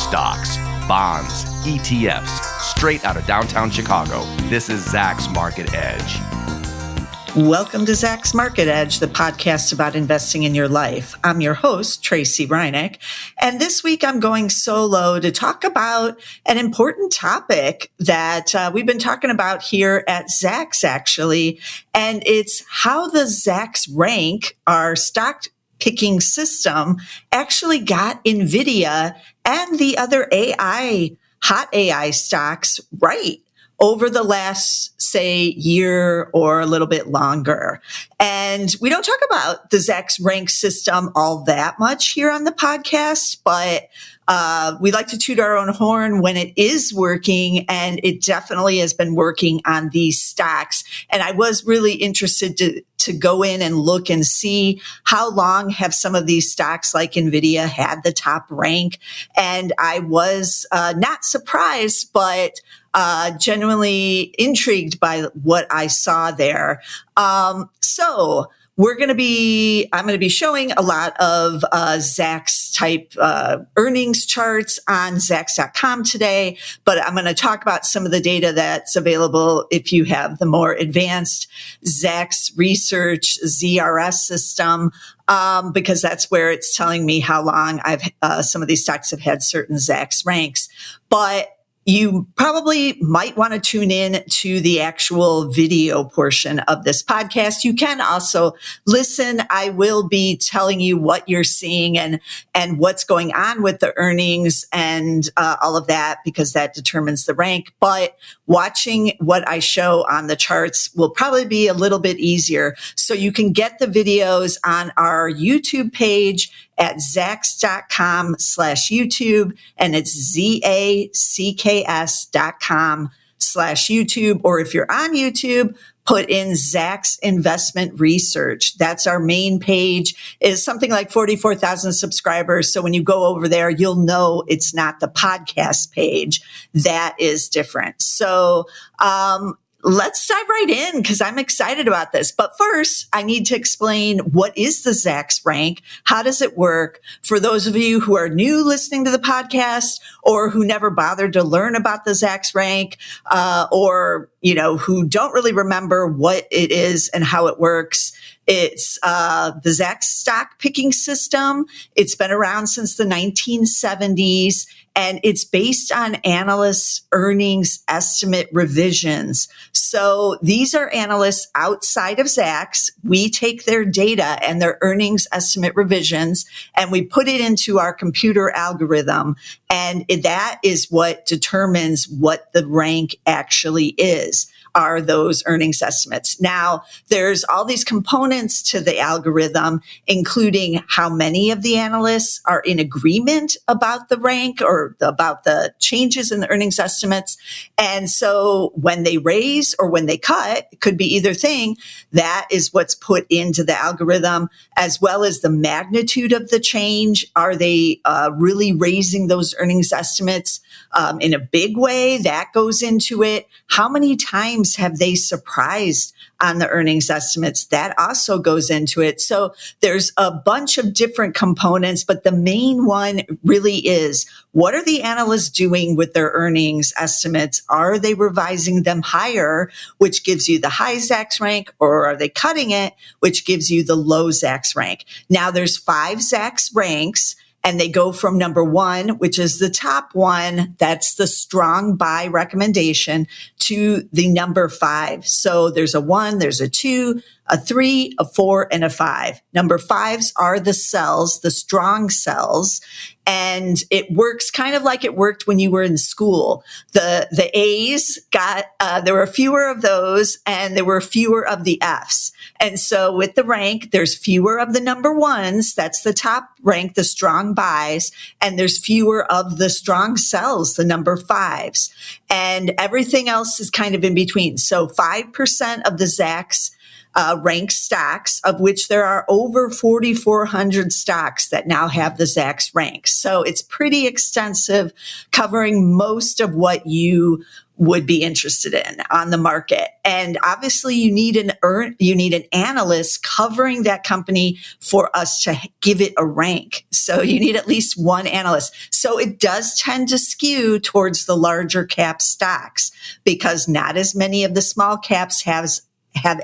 Stocks, bonds, ETFs, straight out of downtown Chicago. This is Zacks Market Edge. Welcome to Zacks Market Edge, the podcast about investing in your life. I'm your host, Tracy Reinick, and this week I'm going solo to talk about an important topic that we've been talking about here at Zacks, actually, and it's how the Zacks rank, our stock picking system, actually got NVIDIA and the other hot AI stocks right over the last, say, year or a little bit longer. And we don't talk about the Zacks rank system all that much here on the podcast, but we like to toot our own horn when it is working, and it definitely has been working on these stocks. And I was really interested to go in and look and see how long have some of these stocks like NVIDIA had the top rank. And I was not surprised, but genuinely intrigued by what I saw there. So I'm going to be showing a lot of Zacks type earnings charts on Zacks.com today, but I'm going to talk about some of the data that's available if you have the more advanced Zacks Research ZRS system, because that's where it's telling me how long some of these stocks have had certain Zacks ranks. But you probably might want to tune in to the actual video portion of this podcast. You can also listen. I will be telling you what you're seeing and what's going on with the earnings and all of that, because that determines the rank. But watching what I show on the charts will probably be a little bit easier. So you can get the videos on our YouTube page at Zacks.com/YouTube, and it's ZACKS.com/YouTube. Or if you're on YouTube, put in Zacks Investment Research. That's our main page. It's something like 44,000 subscribers. So when you go over there, you'll know it's not the podcast page. That is different. So, let's dive right in because I'm excited about this. But first, I need to explain what is the Zacks rank? How does it work? For those of you who are new listening to the podcast or who never bothered to learn about the Zacks rank, or, who don't really remember what it is and how it works. It's the Zacks stock picking system. It's been around since the 1970s, and it's based on analysts' earnings estimate revisions. So these are analysts outside of Zacks. We take their data and their earnings estimate revisions, and we put it into our computer algorithm, and that is what determines what the rank actually is. Are those earnings estimates. Now, there's all these components to the algorithm, including how many of the analysts are in agreement about the rank or about the changes in the earnings estimates. And so when they raise or when they cut, it could be either thing. That is what's put into the algorithm, as well as the magnitude of the change. Are they really raising those earnings estimates in a big way? That goes into it. How many times have they surprised on the earnings estimates? That also goes into it. So there's a bunch of different components, but the main one really is, what are the analysts doing with their earnings estimates? Are they revising them higher, which gives you the high Zacks rank, or are they cutting it, which gives you the low Zacks rank? Now there's 5 Zacks ranks, and they go from number 1, which is the top one, that's the strong buy recommendation, to the number 5. So there's a 1, there's a 2, a 3, a 4, and a 5. Number 5s are the sells, the strong sells. And it works kind of like it worked when you were in school. The A's got, there were fewer of those and there were fewer of the F's. And so with the rank, there's fewer of the number 1s. That's the top rank, the strong buys. And there's fewer of the strong sells, the number 5s. And everything else is kind of in between. So 5% of the Zacks ranked stocks, of which there are over 4,400 stocks that now have the Zacks ranks. So it's pretty extensive, covering most of what you would be interested in on the market. And obviously you need an analyst covering that company for us to give it a rank. So you need at least one analyst. So it does tend to skew towards the larger cap stocks because not as many of the small caps have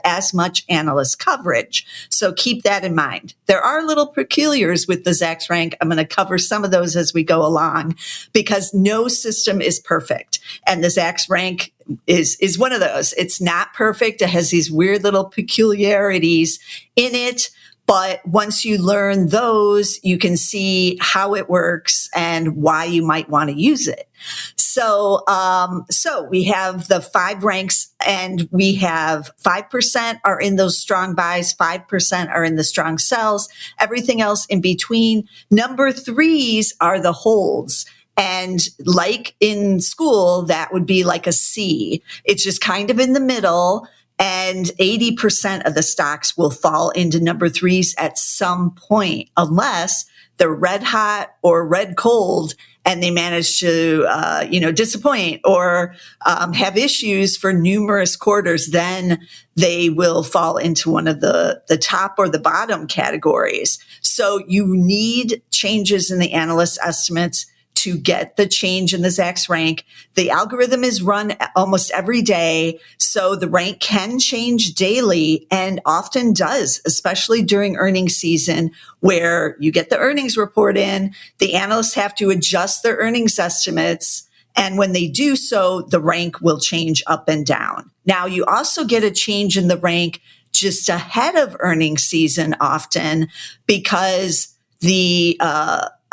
as much analyst coverage. So keep that in mind. There are little peculiars with the Zacks rank. I'm going to cover some of those as we go along because no system is perfect. And the Zacks rank is one of those. It's not perfect. It has these weird little peculiarities in it. But once you learn those, you can see how it works and why you might want to use it. So we have the 5 ranks, and we have 5% are in those strong buys, 5% are in the strong sells, everything else in between. Number 3s are the holds. And like in school, that would be like a C. It's just kind of in the middle. And 80% of the stocks will fall into number 3s at some point, unless they're red hot or red cold and they manage to, disappoint or have issues for numerous quarters. Then they will fall into one of the top or the bottom categories. So you need changes in the analyst estimates to get the change in the Zacks rank. The algorithm is run almost every day, so the rank can change daily and often does, especially during earnings season where you get the earnings report in, the analysts have to adjust their earnings estimates, and when they do so, the rank will change up and down. Now, you also get a change in the rank just ahead of earnings season often because the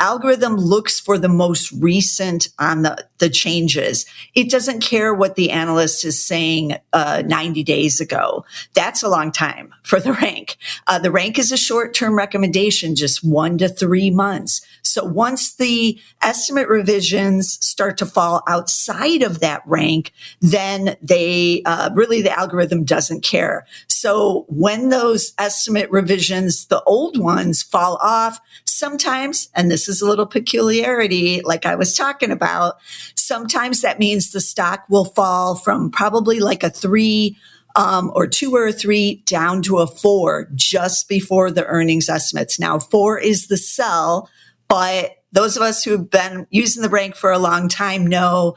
algorithm looks for the most recent on the changes. It doesn't care what the analyst is saying 90 days ago. That's a long time for the rank. The rank is a short-term recommendation, just 1 to 3 months. So once the estimate revisions start to fall outside of that rank, then the algorithm doesn't care. So when those estimate revisions, the old ones, fall off, sometimes, and this is a little peculiarity like I was talking about, sometimes that means the stock will fall from probably like a 3 or 2 or a 3 down to a 4 just before the earnings estimates. Now, 4 is the sell, but those of us who've been using the rank for a long time know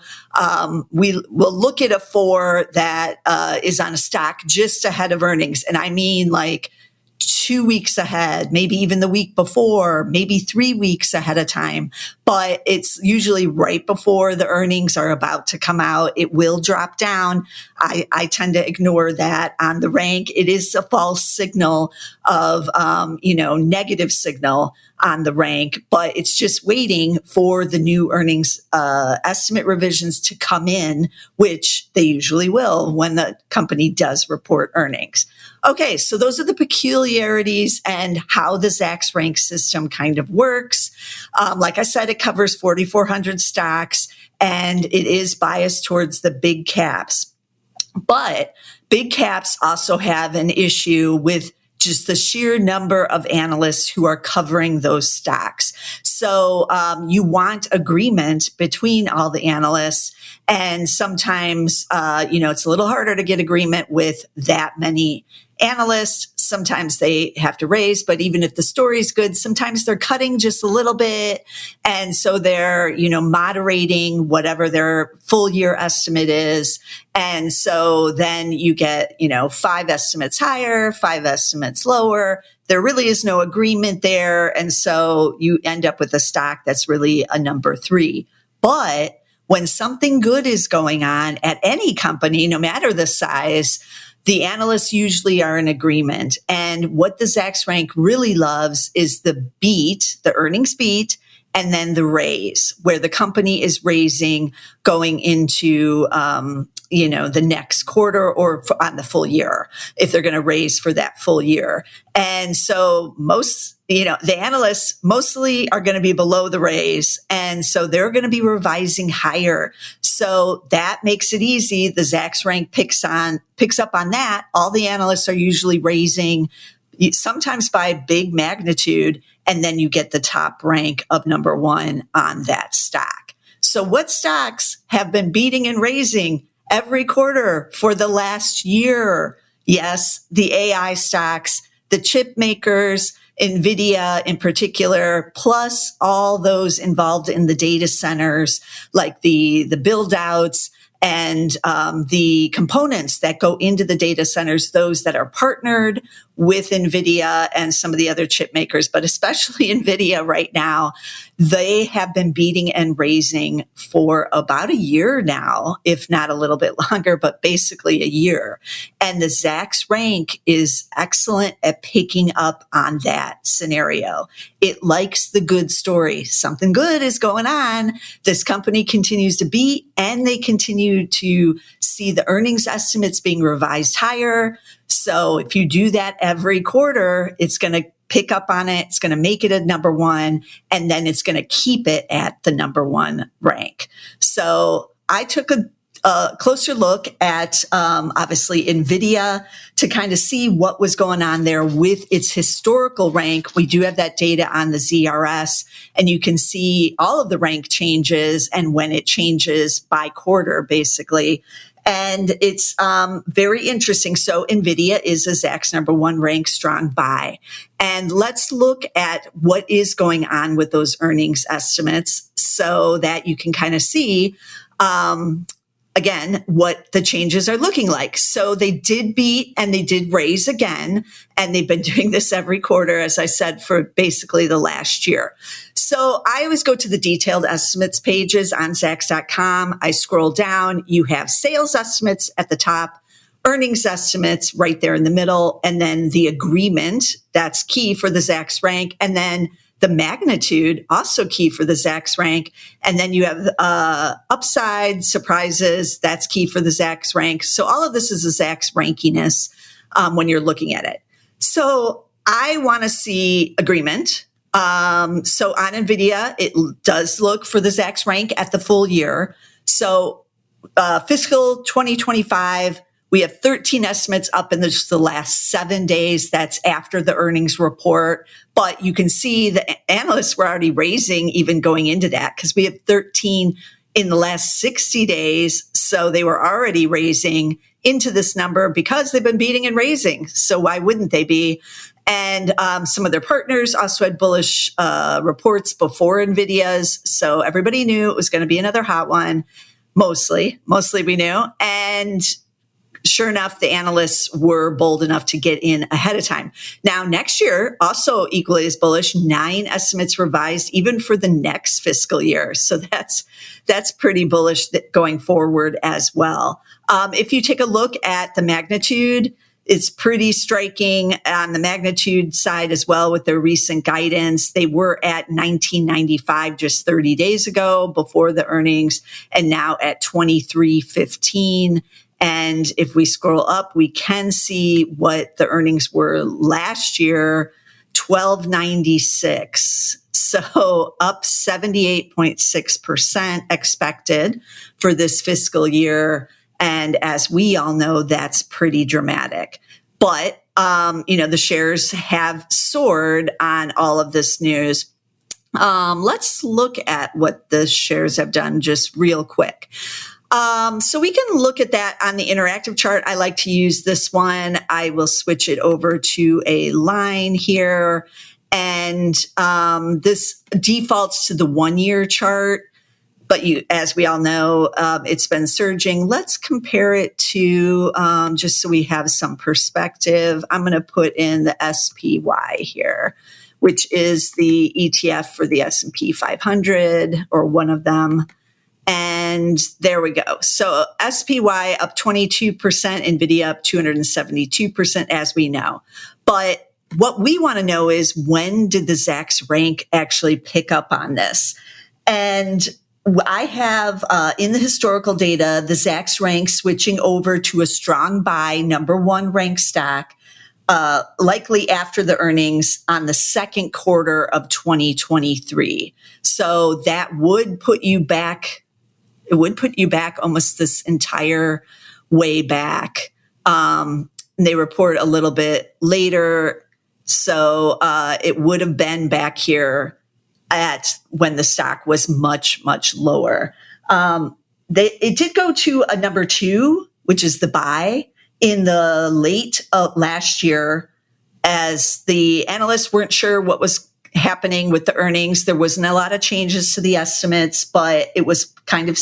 we will look at a 4 that is on a stock just ahead of earnings. And I mean like 2 weeks ahead, maybe even the week before, maybe 3 weeks ahead of time. But it's usually right before the earnings are about to come out. It will drop down. I tend to ignore that on the rank. It is a false signal of, negative signal on the rank, but it's just waiting for the new earnings estimate revisions to come in, which they usually will when the company does report earnings. Okay, so those are the peculiarities and how the Zacks rank system kind of works. Like I said, it covers 4,400 stocks, and it is biased towards the big caps. But big caps also have an issue with just the sheer number of analysts who are covering those stocks. So you want agreement between all the analysts. And sometimes, it's a little harder to get agreement with that many analysts. Sometimes they have to raise, but even if the story's good, sometimes they're cutting just a little bit. And so they're, moderating whatever their full year estimate is. And so then you get, 5 estimates higher, 5 estimates lower. There really is no agreement there. And so you end up with a stock that's really a number 3. But when something good is going on at any company, no matter the size, the analysts usually are in agreement. And what the Zacks rank really loves is the beat, the earnings beat, and then the raise, where the company is raising going into, the next quarter or on the full year, if they're going to raise for that full year. And so the analysts mostly are going to be below the raise. And so they're going to be revising higher. So that makes it easy. The Zacks rank picks up on that. All the analysts are usually raising, sometimes by big magnitude. And then you get the top rank of number 1 on that stock. So what stocks have been beating and raising every quarter for the last year. Yes, the AI stocks, the chip makers, NVIDIA in particular, plus all those involved in the data centers, like the build outs and the components that go into the data centers, those that are partnered with NVIDIA and some of the other chip makers, but especially NVIDIA right now, they have been beating and raising for about a year now, if not a little bit longer, but basically a year. And the Zacks rank is excellent at picking up on that scenario. It likes the good story. Something good is going on. This company continues to beat, and they continue to see the earnings estimates being revised higher. So if you do that every quarter, it's going to pick up on it. It's going to make it a number one, and then it's going to keep it at the number one rank. So I took a closer look at obviously NVIDIA to kind of see what was going on there with its historical rank. We do have that data on the ZRS, and you can see all of the rank changes and when it changes by quarter, basically. And it's very interesting. So NVIDIA is a Zacks number one ranked strong buy. And let's look at what is going on with those earnings estimates so that you can kind of see again, what the changes are looking like. So they did beat and they did raise again. And they've been doing this every quarter, as I said, for basically the last year. So I always go to the detailed estimates pages on Zacks.com. I scroll down. You have sales estimates at the top, earnings estimates right there in the middle, and then the agreement, that's key for the Zacks rank. And then the magnitude, also key for the Zacks rank. And then you have upside, surprises, that's key for the Zacks rank. So all of this is a Zacks rankiness when you're looking at it. So I want to see agreement. So on NVIDIA, it does look for the Zacks rank at the full year. So fiscal 2025, we have 13 estimates up in just the last 7 days. That's after the earnings report. But you can see the analysts were already raising even going into that because we have 13 in the last 60 days. So they were already raising into this number because they've been beating and raising. So why wouldn't they be? And some of their partners also had bullish reports before NVIDIA's. So everybody knew it was going to be another hot one. Mostly we knew. And sure enough, the analysts were bold enough to get in ahead of time. Now, next year, also equally as bullish, 9 estimates revised even for the next fiscal year. So that's pretty bullish going forward as well. If you take a look at the magnitude, it's pretty striking on the magnitude side as well with their recent guidance. They were at 1995 just 30 days ago before the earnings, and now at 2315. And if we scroll up, we can see what the earnings were last year, 1296. So up 78.6% expected for this fiscal year. And as we all know, that's pretty dramatic. But, the shares have soared on all of this news. Let's look at what the shares have done just real quick. So we can look at that on the interactive chart. I like to use this one. I will switch it over to a line here. And this defaults to the 1-year chart. But as we all know, it's been surging. Let's compare it to, just so we have some perspective, I'm going to put in the SPY here, which is the ETF for the S&P 500, or one of them. And there we go. So SPY up 22%, NVIDIA up 272%, as we know. But what we want to know is, when did the Zacks rank actually pick up on this? And I have in the historical data, the Zacks rank switching over to a strong buy, number one ranked stock, likely after the earnings on the second quarter of 2023. So that would put you back. It would put you back almost this entire way back. They report a little bit later. So it would have been back here at when the stock was much, much lower. it did go to a number 2, which is the buy, in the late last year, as the analysts weren't sure what was happening with the earnings. There wasn't a lot of changes to the estimates, but it was kind of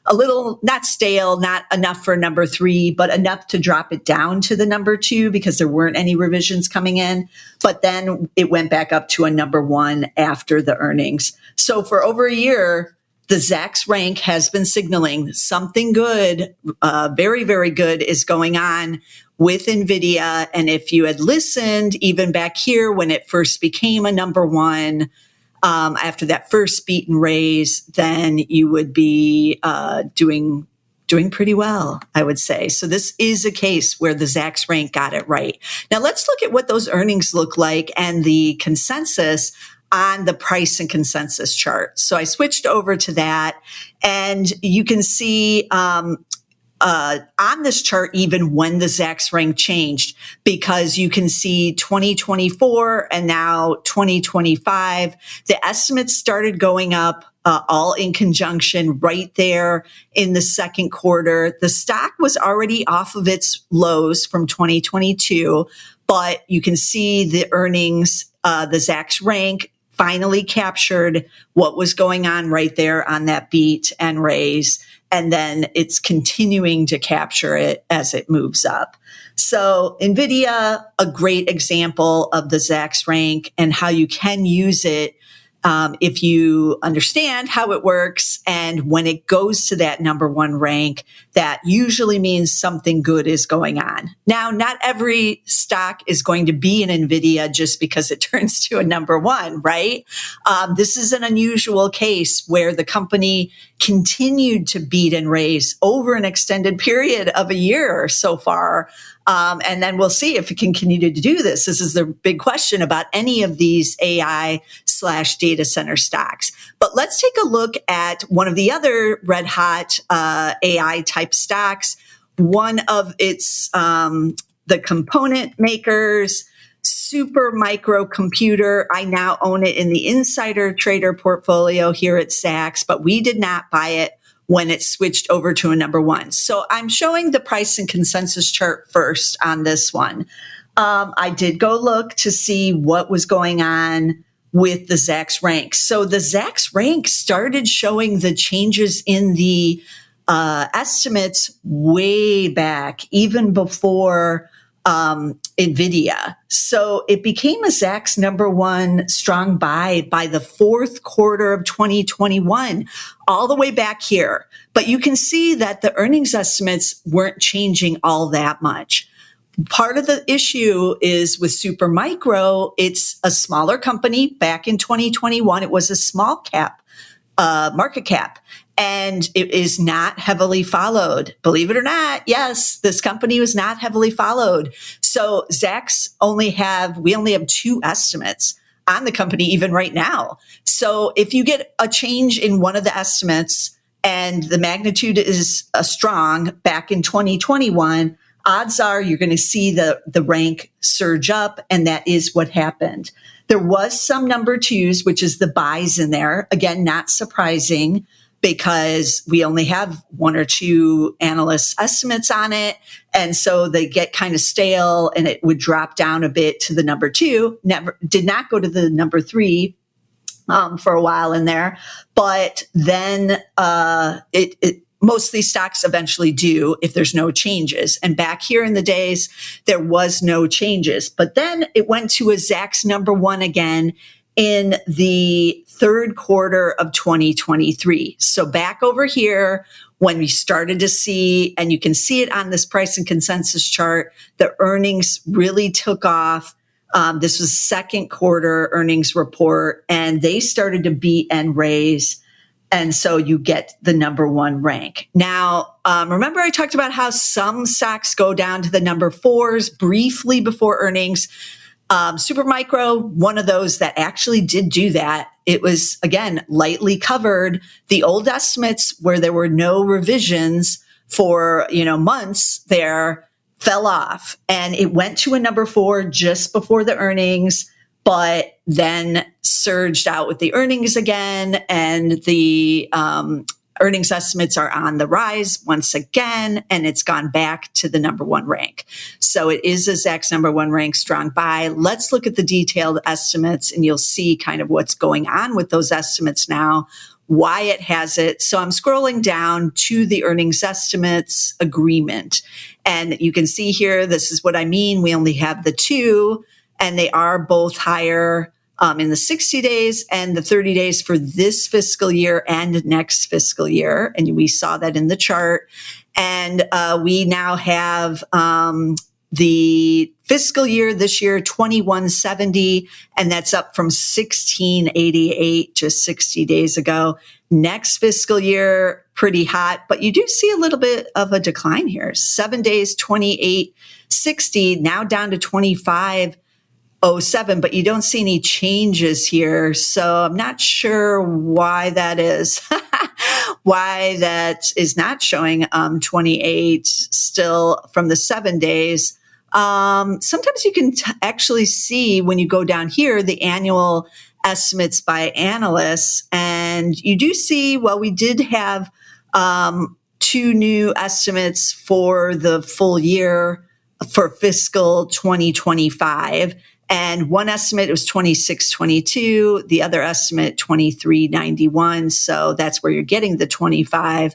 a little, not stale, not enough for number 3, but enough to drop it down to the number 2 because there weren't any revisions coming in. But then it went back up to a number 1 after the earnings. So for over a year, the Zacks rank has been signaling something good, very, very good is going on with NVIDIA. And if you had listened even back here when it first became a number 1, after that first beat and raise, then you would be doing pretty well, I would say. So this is a case where the Zacks rank got it right. Now let's look at what those earnings look like and the consensus on the price and consensus chart. So I switched over to that, and you can see on this chart even when the Zacks rank changed, because you can see 2024 and now 2025, the estimates started going up all in conjunction right there in the second quarter. The stock was already off of its lows from 2022, but you can see the earnings, the Zacks rank finally captured what was going on right there on that beat and raise. And then it's continuing to capture it as it moves up. So NVIDIA, a great example of the Zacks rank and how you can use it if you understand how it works. And when it goes to that number 1 rank, that usually means something good is going on. Now, not every stock is going to be an NVIDIA just because it turns to a number 1, right? This is an unusual case where the company continued to beat and raise over an extended period of a year so far. And then we'll see if it can continue to do this. This is the big question about any of these AI/data center stocks. But let's take a look at one of the other red hot AI type stocks. One of its, the component makers, Super Microcomputer. I now own it in the insider trader portfolio here at Zacks, but we did not buy it when it switched over to a number 1. So I'm showing the price and consensus chart first on this one. I did go look to see what was going on with the Zacks rank. So the Zacks rank started showing the changes in the estimates way back, even before NVIDIA. So it became a Zacks number 1 strong buy by the fourth quarter of 2021, all the way back here. But you can see that the earnings estimates weren't changing all that much. Part of the issue is with Super Micro, it's a smaller company. Back in 2021, it was a small cap, market cap. And it is not heavily followed. Believe it or not, yes, this company was not heavily followed. So Zacks we only have 2 estimates on the company even right now. So if you get a change in one of the estimates and the magnitude is strong back in 2021, odds are you're going to see the rank surge up, and that is what happened. There was some number 2s, which is the buys in there. Again, not surprising, because we only have 1 or 2 analysts' estimates on it. And so they get kind of stale, and it would drop down a bit to the number 2. Did not go to the number 3 for a while in there. But then most of these stocks eventually do if there's no changes. And back here in the days, there was no changes. But then it went to a Zacks number 1 again in the third quarter of 2023. So back over here, when we started to see, and you can see it on this price and consensus chart, the earnings really took off. This was second quarter earnings report, and they started to beat and raise. And so you get the number 1 rank. Now, remember I talked about how some stocks go down to the number 4s briefly before earnings. Supermicro, one of those that actually did do that. It was, again, lightly covered. The old estimates where there were no revisions for, months there fell off, and it went to a number 4 just before the earnings, but then surged out with the earnings again. And the earnings estimates are on the rise once again, and it's gone back to the number one rank. So it is a Zacks number one rank strong buy. Let's look at the detailed estimates, and you'll see kind of what's going on with those estimates now, why it has it. So I'm scrolling down to the earnings estimates agreement, and you can see here, this is what I mean. We only have the two, and they are both higher in the 60 days and the 30 days for this fiscal year and next fiscal year. And we saw that in the chart. And we now have the fiscal year this year, 2170, and that's up from 1688 just 60 days ago. Next fiscal year, pretty hot, but you do see a little bit of a decline here. 7 days, 2860, now down to 2507, but you don't see any changes here. So I'm not sure why that is. Why that is not showing 28 still from the 7 days. Sometimes you can actually see when you go down here, the annual estimates by analysts. And you do see, well, we did have two new estimates for the full year for fiscal 2025. And one estimate was 2622, the other estimate 2391. So that's where you're getting the 25.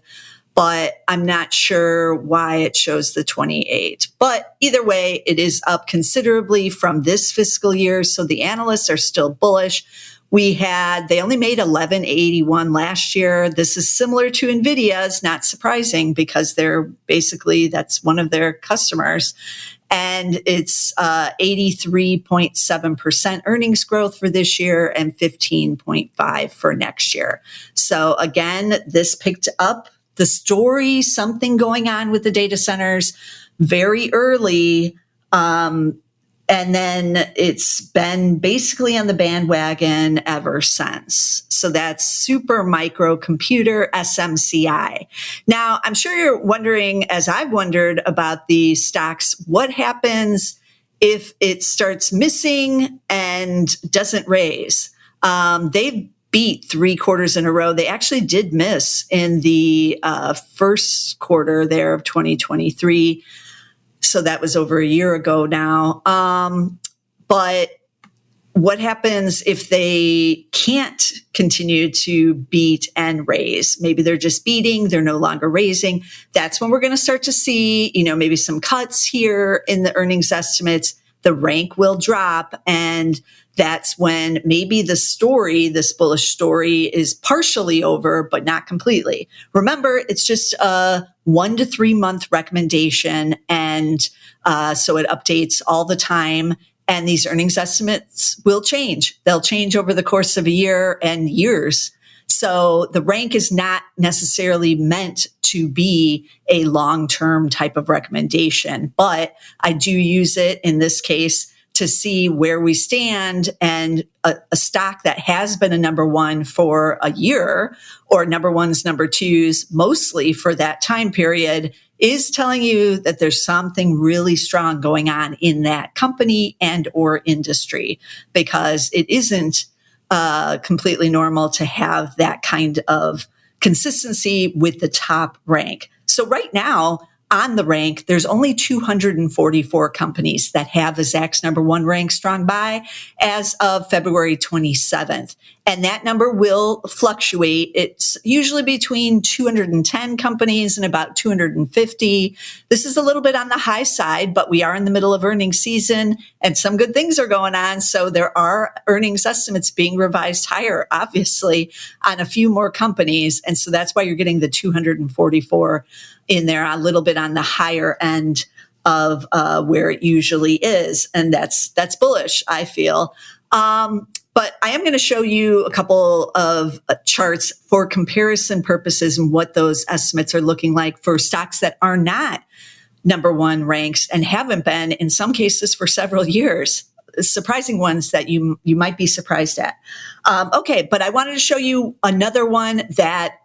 But I'm not sure why it shows the 28. But either way, it is up considerably from this fiscal year. So the analysts are still bullish. They only made 1181 last year. This is similar to NVIDIA's, not surprising because that's one of their customers. And it's 83.7% earnings growth for this year and 15.5% for next year. So again, this picked up the story, something going on with the data centers very early. And then it's been basically on the bandwagon ever since. So that's super microcomputer, SMCI. Now, I'm sure you're wondering, as I've wondered about the stocks, what happens if it starts missing and doesn't raise? They've beat 3 quarters in a row. They actually did miss in the first quarter there of 2023. So that was over a year ago now. But what happens if they can't continue to beat and raise? Maybe they're just beating, they're no longer raising. That's when we're going to start to see, maybe some cuts here in the earnings estimates. The rank will drop, and that's when maybe this bullish story is partially over, but not completely. Remember, it's just a 1 to 3 month recommendation. And so it updates all the time. And these earnings estimates will change. They'll change over the course of a year and years. So the rank is not necessarily meant to be a long-term type of recommendation, but I do use it in this case to see where we stand, and a stock that has been a number one for a year, or number ones, number twos, mostly for that time period, is telling you that there's something really strong going on in that company and or industry, because it isn't completely normal to have that kind of consistency with the top rank. So right now, on the rank, there's only 244 companies that have a Zacks number one rank strong buy as of February 27th. And that number will fluctuate. It's usually between 210 companies and about 250. This is a little bit on the high side, but we are in the middle of earnings season and some good things are going on. So there are earnings estimates being revised higher, obviously, on a few more companies. And so that's why you're getting the 244 in there, a little bit on the higher end of where it usually is. And that's bullish, I feel. But I am going to show you a couple of charts for comparison purposes and what those estimates are looking like for stocks that are not number one ranks and haven't been in some cases for several years. Surprising ones that you might be surprised at. Okay, but I wanted to show you another one that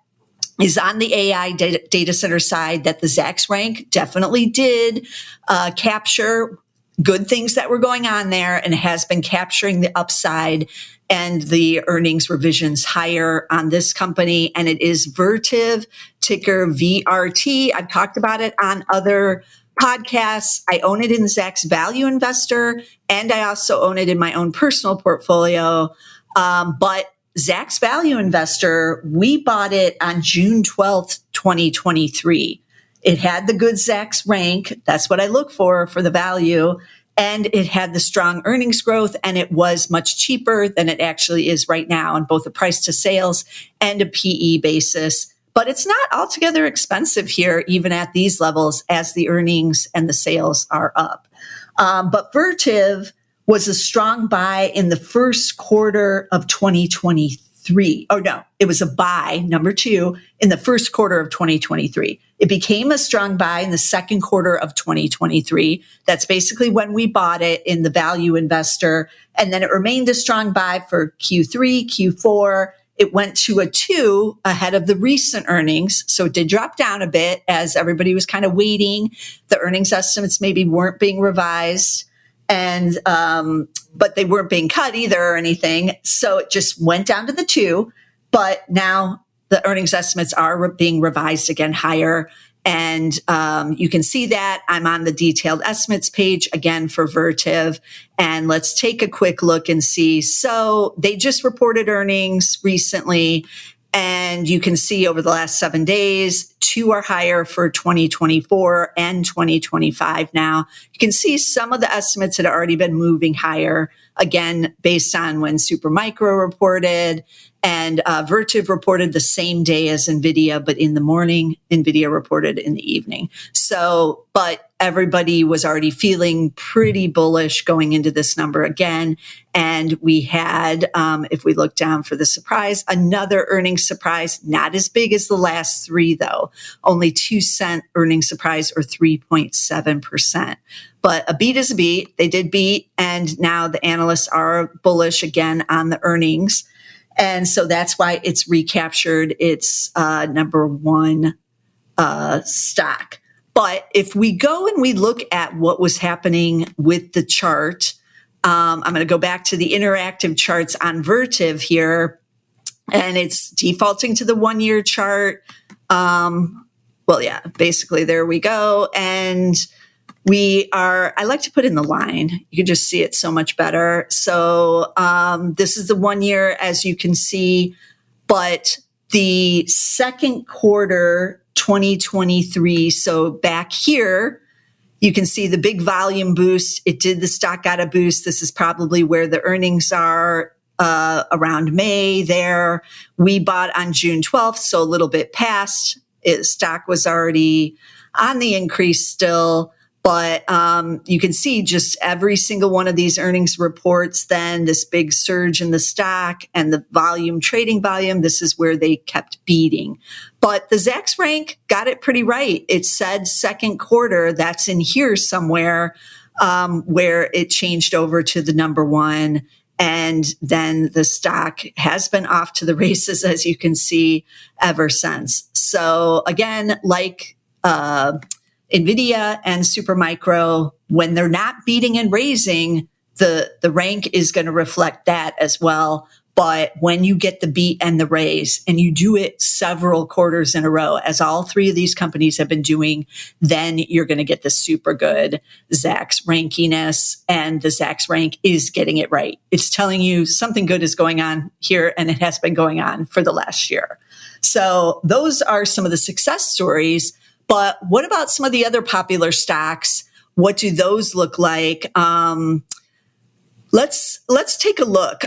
is on the AI data center side that the Zacks rank definitely did capture good things that were going on there and has been capturing the upside. and the earnings revisions higher on this company. And it is Vertiv, ticker VRT. I've talked about it on other podcasts. I own it in Zacks Value Investor, and I also own it in my own personal portfolio. But Zacks Value Investor, we bought it on June 12th, 2023. It had the good Zacks rank. That's what I look for the value. And it had the strong earnings growth, and it was much cheaper than it actually is right now on both a price to sales and a PE basis. But it's not altogether expensive here, even at these levels, as the earnings and the sales are up. But Vertiv was a strong buy in the first quarter of 2023. Oh, no, it was a buy, number 2, in the first quarter of 2023. It became a strong buy in the second quarter of 2023. That's basically when we bought it in the Value Investor. And then it remained a strong buy for Q3, Q4. It went to a 2 ahead of the recent earnings. So it did drop down a bit as everybody was kind of waiting. The earnings estimates maybe weren't being revised, and but they weren't being cut either or anything. So it just went down to the 2. But now the earnings estimates are being revised again higher. And you can see that. I'm on the detailed estimates page again for Vertiv. And let's take a quick look and see. So they just reported earnings recently. And you can see over the last 7 days, 2 are higher for 2024 and 2025 now. You can see some of the estimates had already been moving higher, again, based on when Supermicro reported. And Vertiv reported the same day as NVIDIA, but in the morning, NVIDIA reported in the evening. So, but everybody was already feeling pretty bullish going into this number again. And we had, if we look down for the surprise, another earnings surprise, not as big as the last 3 though, only 2-cent earnings surprise or 3.7%. But a beat is a beat. They did beat. And now the analysts are bullish again on the earnings. And so that's why it's recaptured its number 1 stock. But if we go and we look at what was happening with the chart, I'm going to go back to the interactive charts on Vertiv here, and it's defaulting to the 1-year chart. Basically there we go. And I like to put in the line. You can just see it so much better. So this is the 1 year, as you can see, but the second quarter 2023. So back here, you can see the big volume boost. The stock got a boost. This is probably where the earnings are around May there. We bought on June 12th, so a little bit past. Stock was already on the increase still. But you can see just every single one of these earnings reports, then this big surge in the stock and the trading volume, this is where they kept beating. But the Zacks rank got it pretty right. It said second quarter, that's in here somewhere, where it changed over to the number 1. And then the stock has been off to the races, as you can see, ever since. So again, like NVIDIA and Supermicro, when they're not beating and raising, the rank is going to reflect that as well. But when you get the beat and the raise, and you do it several quarters in a row, as all 3 of these companies have been doing, then you're going to get the super good Zacks rankiness. And the Zacks rank is getting it right. It's telling you something good is going on here, and it has been going on for the last year. So those are some of the success stories. But what about some of the other popular stocks? What do those look like? Let's take a look,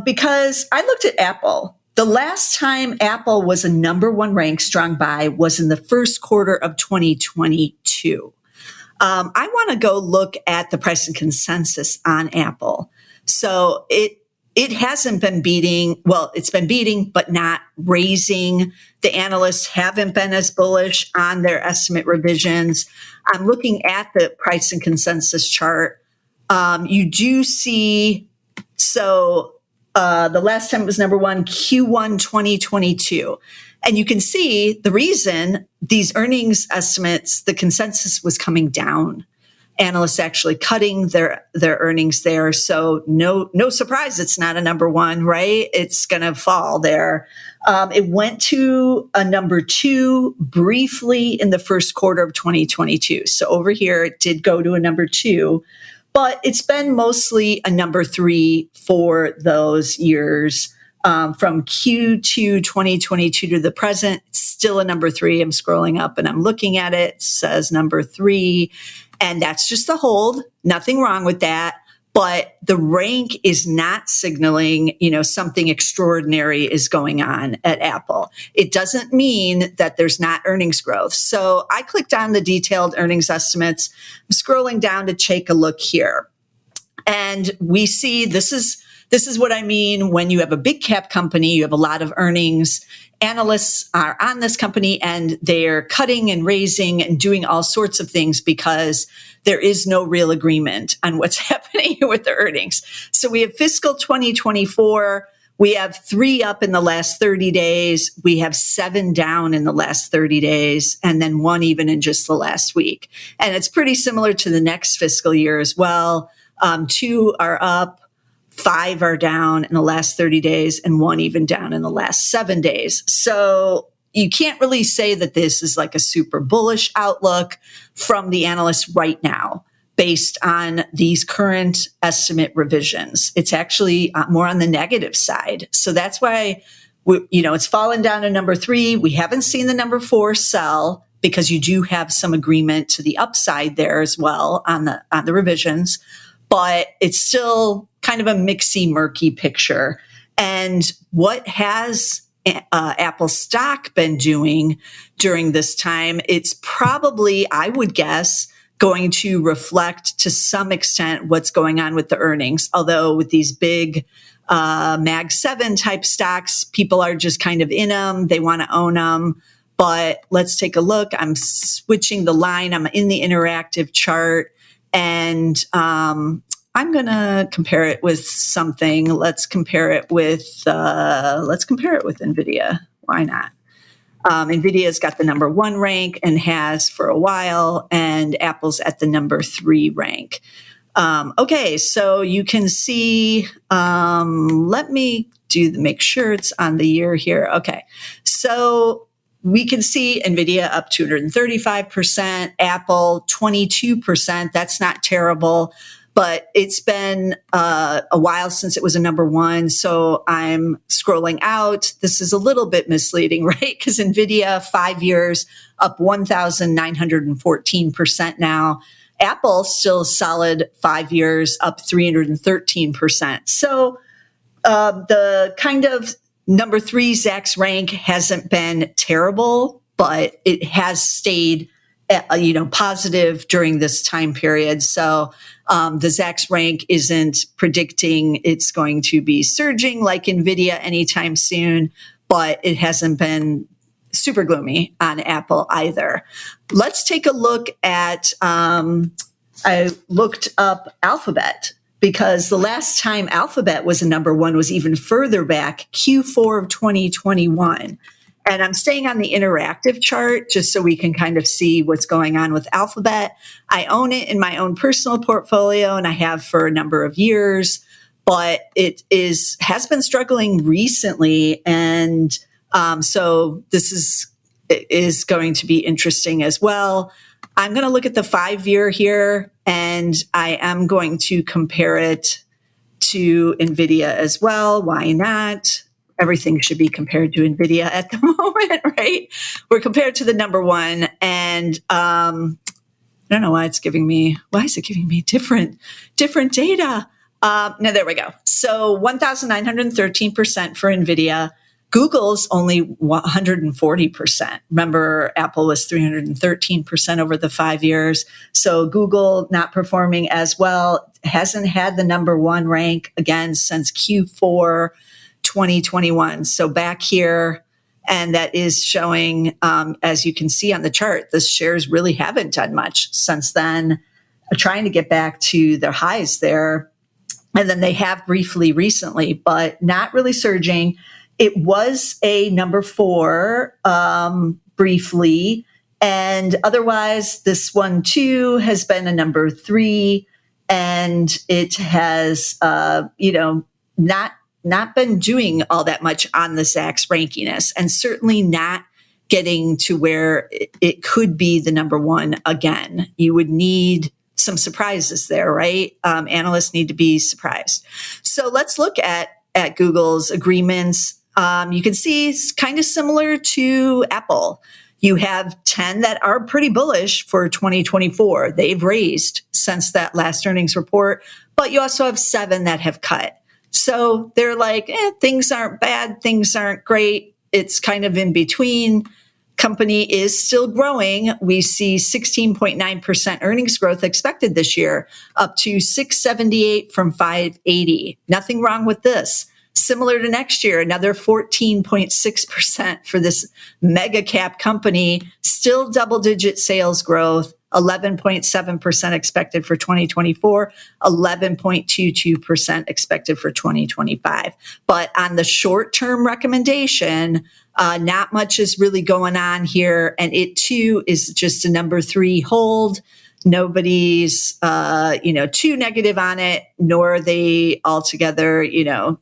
because I looked at Apple. The last time Apple was a number 1 ranked strong buy was in the first quarter of 2022. I want to go look at the price and consensus on Apple. So it hasn't been beating. Well, it's been beating, but not raising. The analysts haven't been as bullish on their estimate revisions. I'm looking at the price and consensus chart. You do see, so the last time it was number 1, Q1 2022. And you can see the reason these earnings estimates, the consensus was coming down. analysts actually cutting their earnings there. So no surprise, it's not a number one, right? It's going to fall there. It went to a number two briefly in the first quarter of 2022. So over here, it did go to a number two, but it's been mostly a number three for those years. From Q2 2022 to the present, it's still a number three. I'm scrolling up and I'm looking at it. It says number three, and that's just a hold. Nothing wrong with that. But the rank is not signaling, something extraordinary is going on at Apple. It doesn't mean that there's not earnings growth. So I clicked on the detailed earnings estimates. I'm scrolling down to take a look here. And we see this is what I mean when you have a big cap company, you have a lot of earnings. Analysts are on this company and they're cutting and raising and doing all sorts of things because there is no real agreement on what's happening with the earnings. So we have fiscal 2024. We have 3 up in the last 30 days. We have 7 down in the last 30 days, and then 1 even in just the last week. And it's pretty similar to the next fiscal year as well. 2 are up. 5 are down in the last 30 days and 1 even down in the last 7 days. So you can't really say that this is like a super bullish outlook from the analysts right now based on these current estimate revisions. It's actually more on the negative side. So that's why it's fallen down to number 3. We haven't seen the number 4 sell because you do have some agreement to the upside there as well on the revisions, but it's still kind of a mixy, murky picture. And what has Apple stock been doing during this time? It's probably, I would guess, going to reflect to some extent what's going on with the earnings. Although with these big Mag 7 type stocks, people are just kind of in them. They want to own them. But let's take a look. I'm switching the line. I'm in the interactive chart, and I'm going to compare it with something. Let's compare it with NVIDIA. Why not? NVIDIA's got the number 1 rank and has for a while, and Apple's at the number 3 rank. Okay, so you can see, let me make sure it's on the year here. Okay, so we can see NVIDIA up 235%, Apple 22%. That's not terrible. But it's been a while since it was a number 1. So I'm scrolling out. This is a little bit misleading, right? Because NVIDIA, 5 years, up 1,914% now. Apple, still solid 5 years, up 313%. So the kind of number 3 Zacks rank hasn't been terrible, but it has stayed positive during this time period. So the Zacks rank isn't predicting it's going to be surging like NVIDIA anytime soon, but it hasn't been super gloomy on Apple either. Let's take a look at, I looked up Alphabet, because the last time Alphabet was a number 1 was even further back, Q4 of 2021. And I'm staying on the interactive chart just so we can kind of see what's going on with Alphabet. I own it in my own personal portfolio, and I have for a number of years, but it has been struggling recently. And so this is going to be interesting as well. I'm going to look at the 5-year here, and I am going to compare it to NVIDIA as well. Why not? Everything should be compared to NVIDIA at the moment, right? We're compared to the number 1, and I don't know why is it giving me different data? No, there we go. So 1,913% for NVIDIA. Google's only 140%. Remember, Apple was 313% over the 5 years. So Google not performing as well, hasn't had the number 1 rank again since Q4 2021. So back here, and that is showing, as you can see on the chart, the shares really haven't done much since then, trying to get back to their highs there. And then they have briefly recently, but not really surging. It was a number 4 briefly, And otherwise, this one too has been a number 3, and it has, not been doing all that much on the Zacks rankiness, and certainly not getting to where it could be the number 1 again. You would need some surprises there, right? Analysts need to be surprised. So let's look at Google's agreements. You can see it's kind of similar to Apple. You have 10 that are pretty bullish for 2024. They've raised since that last earnings report, but you also have 7 that have cut. So they're like, things aren't bad, things aren't great. It's kind of in between. Company is still growing. We see 16.9% earnings growth expected this year, up to 678 from 580. Nothing wrong with this. Similar to next year, another 14.6% for this mega cap company, still double-digit sales growth, 11.7% expected for 2024, 11.22% expected for 2025. But on the short-term recommendation, not much is really going on here. And it too is just a number 3 hold. Nobody's, too negative on it, nor are they altogether,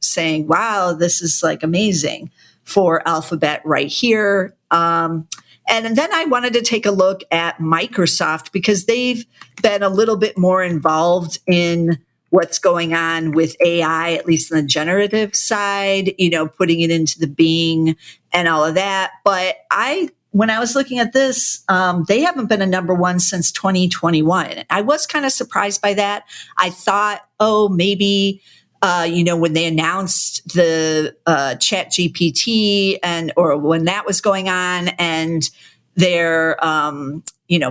saying, wow, this is like amazing for Alphabet right here. And then I wanted to take a look at Microsoft because they've been a little bit more involved in what's going on with AI, at least on the generative side, putting it into the Bing and all of that. But when I was looking at this, they haven't been a number 1 since 2021. I was kind of surprised by that. I thought, maybe, when they announced the Chat GPT or when that was going on and their,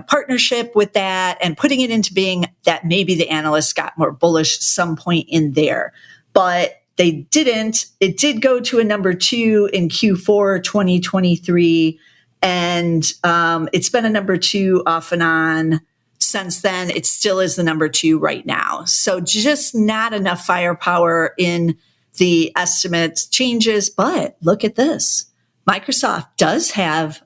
partnership with that and putting it into Bing, that maybe the analysts got more bullish some point in there. But they didn't. It did go to a number 2 in Q4 2023. And it's been a number 2 off and on since then. It still is the number 2 right now. So just not enough firepower in the estimates changes. But look at this. Microsoft does have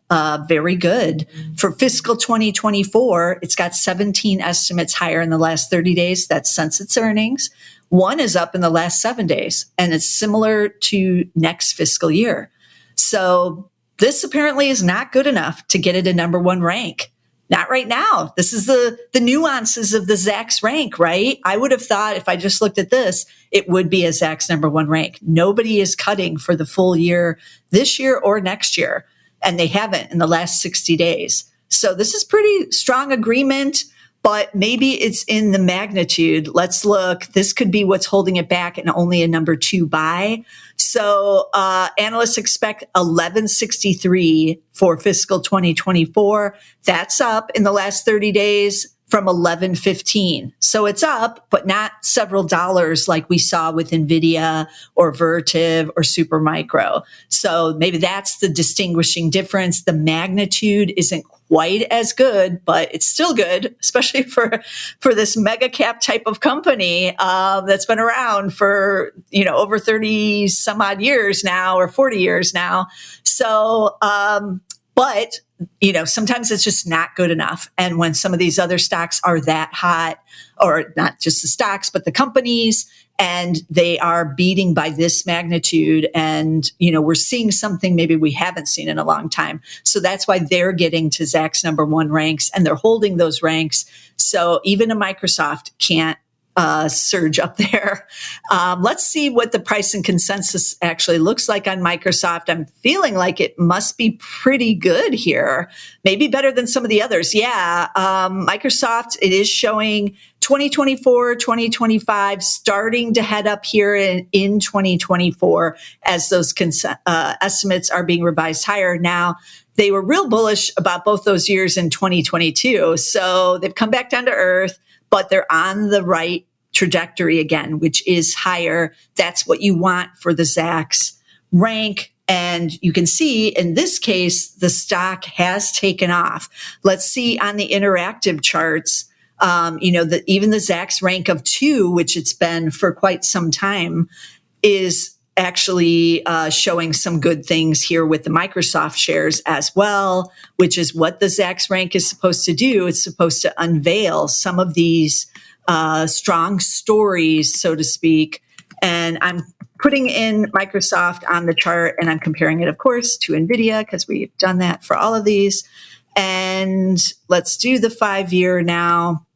very good for fiscal 2024. It's got 17 estimates higher in the last 30 days. That's since its earnings. 1 is up in the last 7 days, and it's similar to next fiscal year. So this apparently is not good enough to get it a number 1 rank. Not right now. This is the nuances of the Zacks rank, right? I would have thought if I just looked at this, it would be a Zacks number 1 rank. Nobody is cutting for the full year this year or next year, and they haven't in the last 60 days. So this is pretty strong agreement, but maybe it's in the magnitude. Let's look. This could be what's holding it back and only a number 2 buy. So analysts expect 1163 for fiscal 2024. That's up in the last 30 days from 1115. So it's up, but not several dollars like we saw with NVIDIA or Vertiv or Supermicro. So maybe that's the distinguishing difference. The magnitude isn't quite as good, but it's still good, especially for this mega cap type of company that's been around for over 30 some odd years now or 40 years now. So, but sometimes it's just not good enough. And when some of these other stocks are that hot, or not just the stocks, but the companies, and they are beating by this magnitude, and we're seeing something maybe we haven't seen in a long time. So that's why they're getting to Zacks number 1 ranks, and they're holding those ranks. So even a Microsoft can't surge up there. Let's see what the price and consensus actually looks like on Microsoft. I'm feeling like it must be pretty good here, maybe better than some of the others. Yeah, Microsoft, it is showing 2024, 2025 starting to head up here in 2024 as those estimates are being revised higher. Now, they were real bullish about both those years in 2022. So they've come back down to earth, but they're on the right trajectory again, which is higher. That's what you want for the Zacks rank. And you can see in this case, the stock has taken off. Let's see on the interactive charts, even the Zacks rank of 2, which it's been for quite some time, is actually showing some good things here with the Microsoft shares as well, which is what the Zacks rank is supposed to do. It's supposed to unveil some of these strong stories, so to speak. And I'm putting in Microsoft on the chart, and I'm comparing it, of course, to NVIDIA, because we've done that for all of these. And let's do the 5-year now.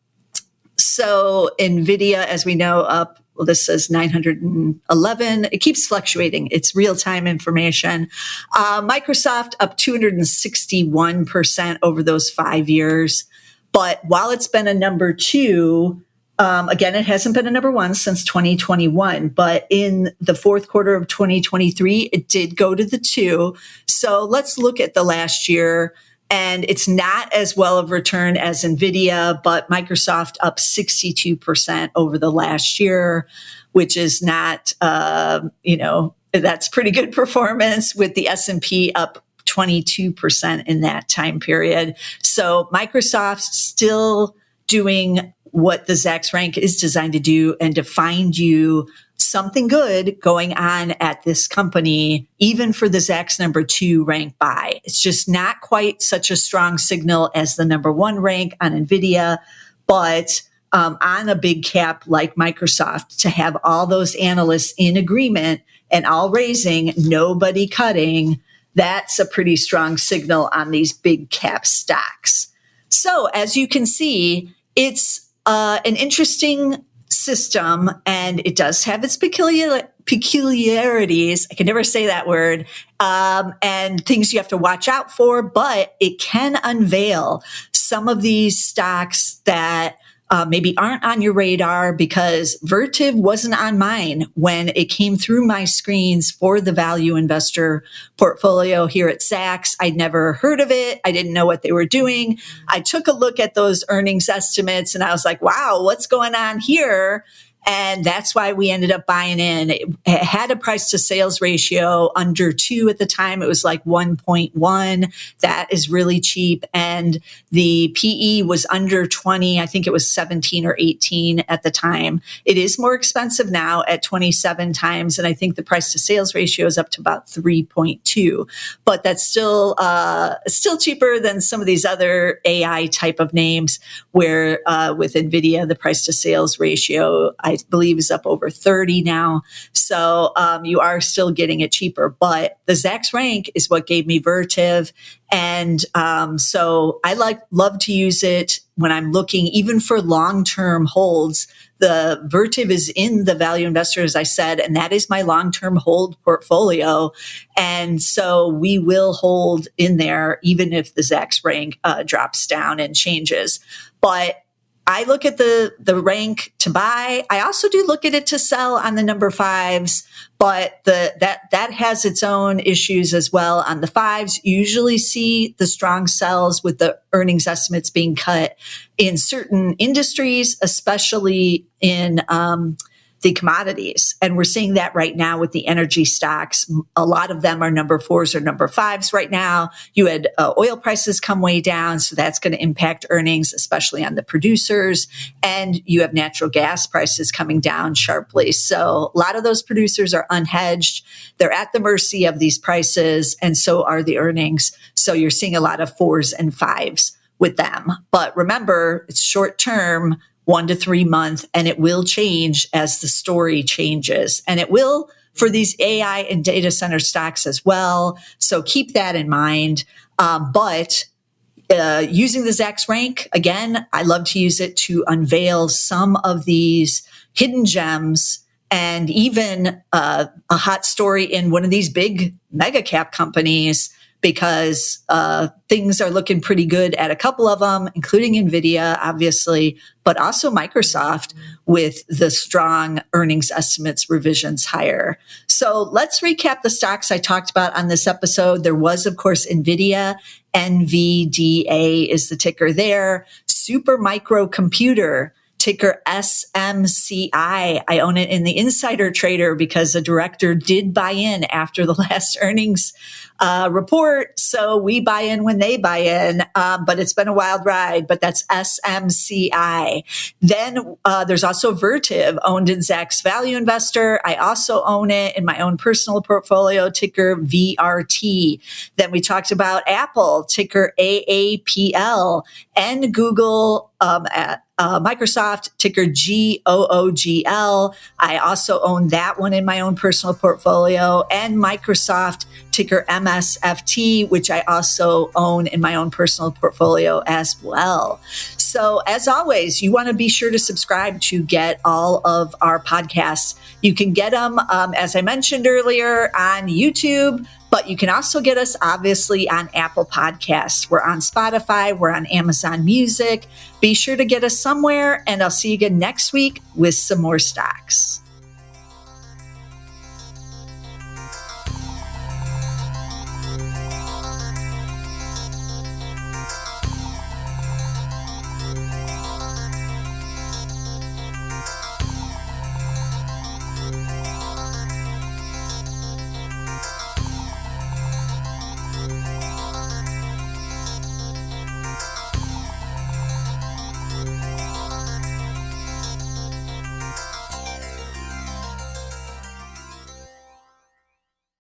So NVIDIA, as we know, up, well, this says 911. It keeps fluctuating. It's real-time information. Microsoft up 261% over those 5 years. But while it's been a number 2, again, it hasn't been a number 1 since 2021. But in the fourth quarter of 2023, it did go to the 2. So let's look at the last year. And it's not as well of return as NVIDIA, but Microsoft up 62% over the last year, which is not, that's pretty good performance, with the S&P up 22% in that time period. So Microsoft's still doing what the Zacks rank is designed to do, and to find you something good going on at this company, even for the Zacks number 2 rank buy. It's just not quite such a strong signal as the number 1 rank on NVIDIA, but on a big cap like Microsoft, to have all those analysts in agreement and all raising, nobody cutting, that's a pretty strong signal on these big cap stocks. So as you can see, it's an interesting system, and it does have its peculiarities. I can never say that word, and things you have to watch out for, but it can unveil some of these stocks that maybe aren't on your radar, because Vertiv wasn't on mine when it came through my screens for the value investor portfolio here at Zacks. I'd never heard of it. I didn't know what they were doing. I took a look at those earnings estimates and I was like, wow, what's going on here? And that's why we ended up buying in. It had a price to sales ratio under 2 at the time. It was like 1.1. That is really cheap. And the PE was under 20. I think it was 17 or 18 at the time. It is more expensive now at 27 times. And I think the price to sales ratio is up to about 3.2. But that's still cheaper than some of these other AI type of names, where with NVIDIA, the price to sales ratio, I believe, is up over 30 now. So you are still getting it cheaper. But the Zacks rank is what gave me Vertiv. And so I love to use it when I'm looking even for long-term holds. The Vertiv is in the value investor, as I said, and that is my long-term hold portfolio. And so we will hold in there even if the Zacks rank drops down and changes. But I look at the rank to buy. I also do look at it to sell on the number 5s, but that has its own issues as well. On the 5s, you usually see the strong sells with the earnings estimates being cut in certain industries, especially in the commodities. And we're seeing that right now with the energy stocks. A lot of them are number 4s or number 5s right now. You had oil prices come way down, so that's going to impact earnings, especially on the producers. And you have natural gas prices coming down sharply. So a lot of those producers are unhedged. They're at the mercy of these prices, and so are the earnings. So you're seeing a lot of 4s and 5s with them. But remember, it's short term, 1 to 3 month, and it will change as the story changes. And it will for these AI and data center stocks as well. So keep that in mind. But using the Zacks rank, again, I love to use it to unveil some of these hidden gems, and even a hot story in one of these big mega cap companies, because things are looking pretty good at a couple of them, including NVIDIA, obviously, but also Microsoft with the strong earnings estimates revisions higher. So let's recap the stocks I talked about on this episode. There was, of course, NVIDIA. NVDA is the ticker there. Supermicro Computer, ticker SMCI. I own it in the insider trader because a director did buy in after the last earnings report. So we buy in when they buy in, but it's been a wild ride, but that's SMCI. Then there's also Vertiv, owned in Zacks Value Investor. I also own it in my own personal portfolio, ticker VRT. Then we talked about Apple, ticker AAPL, and Google at Microsoft, ticker GOOGL. I also own that one in my own personal portfolio, and Microsoft, ticker MSFT, which I also own in my own personal portfolio as well. So as always, you want to be sure to subscribe to get all of our podcasts. You can get them, as I mentioned earlier, on YouTube, but you can also get us obviously on Apple Podcasts. We're on Spotify. We're on Amazon Music. Be sure to get us somewhere, and I'll see you again next week with some more stocks.